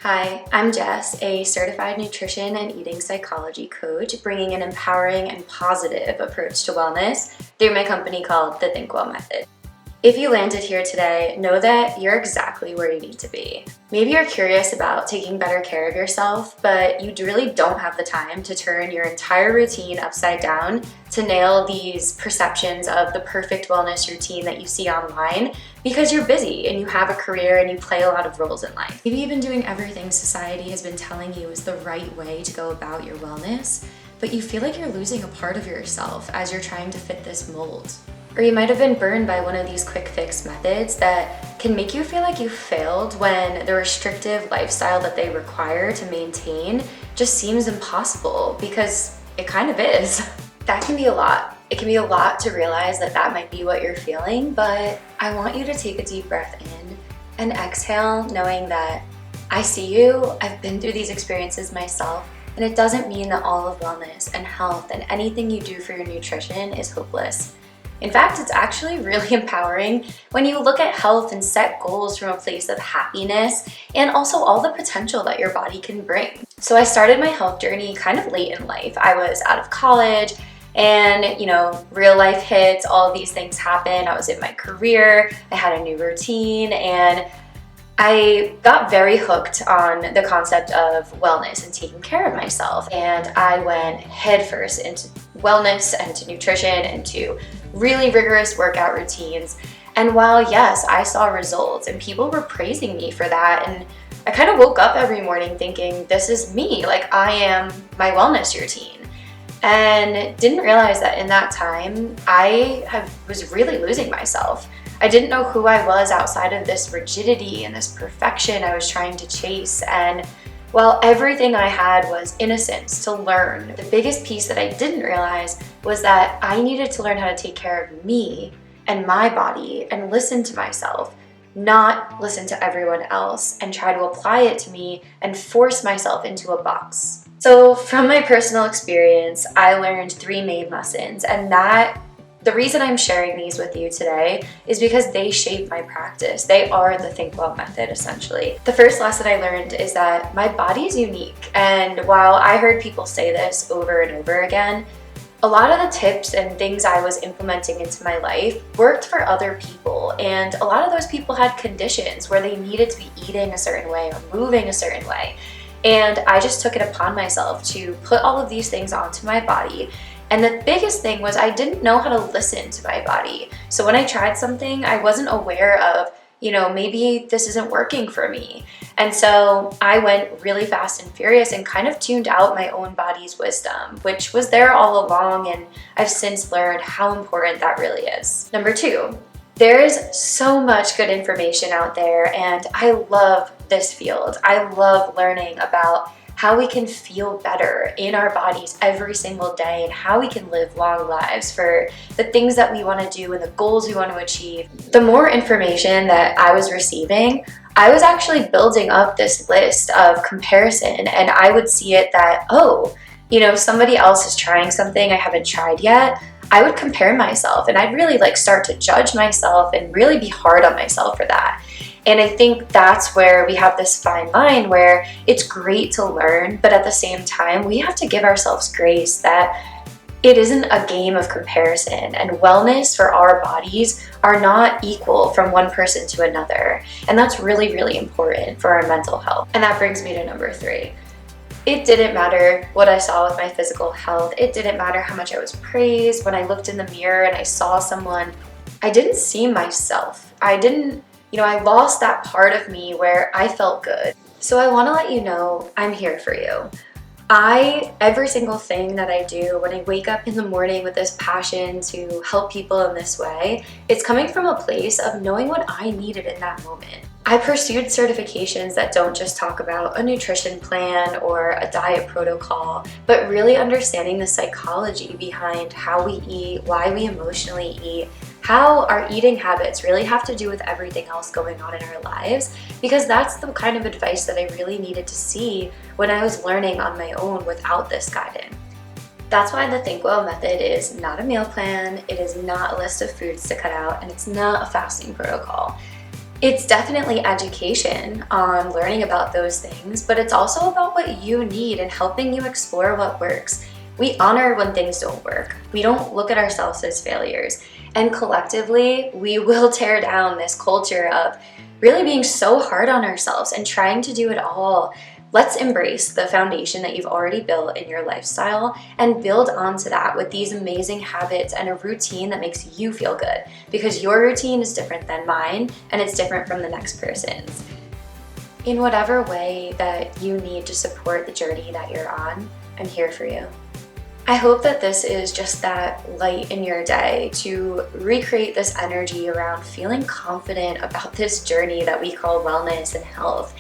Hi, I'm Jess, a certified nutrition and eating psychology coach, bringing an empowering and positive approach to wellness through my company called The Think Well Method. If you landed here today, know that you're exactly where you need to be. Maybe you're curious about taking better care of yourself, but you really don't have the time to turn your entire routine upside down to nail these perceptions of the perfect wellness routine that you see online because you're busy and you have a career and you play a lot of roles in life. Maybe you've been doing everything society has been telling you is the right way to go about your wellness, but you feel like you're losing a part of yourself as you're trying to fit this mold. Or you might have been burned by one of these quick fix methods that can make you feel like you failed when the restrictive lifestyle that they require to maintain just seems impossible, because it kind of is. That can be a lot. It can be a lot to realize that that might be what you're feeling, but I want you to take a deep breath in and exhale, knowing that I see you, I've been through these experiences myself, and it doesn't mean that all of wellness and health and anything you do for your nutrition is hopeless. In fact, it's actually really empowering when you look at health and set goals from a place of happiness and also all the potential that your body can bring. So I started my health journey kind of late in life. I was out of college and, real life hits, all of these things happen. I was in my career, I had a new routine, and I got very hooked on the concept of wellness and taking care of myself. And I went headfirst into wellness and to nutrition and to really rigorous workout routines. And while yes, I saw results and people were praising me for that, and I kind of woke up every morning thinking, this is me, like I am my wellness routine. And didn't realize that in that time, was really losing myself. I didn't know who I was outside of this rigidity and this perfection I was trying to chase. And while everything I had was innocence to learn, the biggest piece that I didn't realize was that I needed to learn how to take care of me and my body and listen to myself, not listen to everyone else and try to apply it to me and force myself into a box. So from my personal experience, I learned 3 main lessons, and the reason I'm sharing these with you today is because they shape my practice. They are the Think Well method, essentially. The first lesson I learned is that my body is unique. And while I heard people say this over and over again, a lot of the tips and things I was implementing into my life worked for other people. And a lot of those people had conditions where they needed to be eating a certain way or moving a certain way. And I just took it upon myself to put all of these things onto my body. And the biggest thing was I didn't know how to listen to my body. So when I tried something, I wasn't aware of, maybe this isn't working for me. And so I went really fast and furious and kind of tuned out my own body's wisdom, which was there all along. And I've since learned how important that really is. Number 2, there is so much good information out there, and I love this field. I love learning about how we can feel better in our bodies every single day and how we can live long lives for the things that we want to do and the goals we want to achieve. The more information that I was receiving, I was actually building up this list of comparison, and I would see it that, somebody else is trying something I haven't tried yet. I would compare myself and I'd really start to judge myself and really be hard on myself for that. And I think that's where we have this fine line where it's great to learn, but at the same time, we have to give ourselves grace that it isn't a game of comparison, and wellness for our bodies are not equal from one person to another. And that's really, really important for our mental health. And that brings me to number 3. It didn't matter what I saw with my physical health. It didn't matter how much I was praised. When I looked in the mirror and I saw someone, I didn't see myself. I lost that part of me where I felt good. So I want to let you know I'm here for you. Every single thing that I do when I wake up in the morning with this passion to help people in this way, it's coming from a place of knowing what I needed in that moment. I pursued certifications that don't just talk about a nutrition plan or a diet protocol, but really understanding the psychology behind how we eat, why we emotionally eat, how our eating habits really have to do with everything else going on in our lives, because that's the kind of advice that I really needed to see when I was learning on my own without this guidance. That's why the Think Well method is not a meal plan, it is not a list of foods to cut out, and it's not a fasting protocol. It's definitely education on learning about those things, but it's also about what you need and helping you explore what works. We honor when things don't work. We don't look at ourselves as failures. And collectively, we will tear down this culture of really being so hard on ourselves and trying to do it all. Let's embrace the foundation that you've already built in your lifestyle and build onto that with these amazing habits and a routine that makes you feel good, because your routine is different than mine and it's different from the next person's. In whatever way that you need to support the journey that you're on, I'm here for you. I hope that this is just that light in your day to recreate this energy around feeling confident about this journey that we call wellness and health.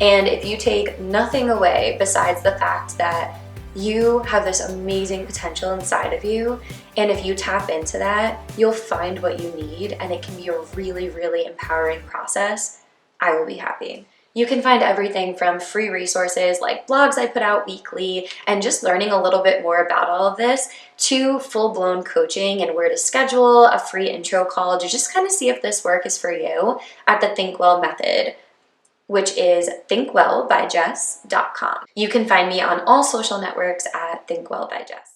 And if you take nothing away besides the fact that you have this amazing potential inside of you, and if you tap into that, you'll find what you need, and it can be a really, really empowering process, I will be happy. You can find everything from free resources like blogs I put out weekly and just learning a little bit more about all of this, to full-blown coaching and where to schedule a free intro call to just kind of see if this work is for you at the Think Well Method, which is thinkwellbygess.com. You can find me on all social networks at Think Well by Jess.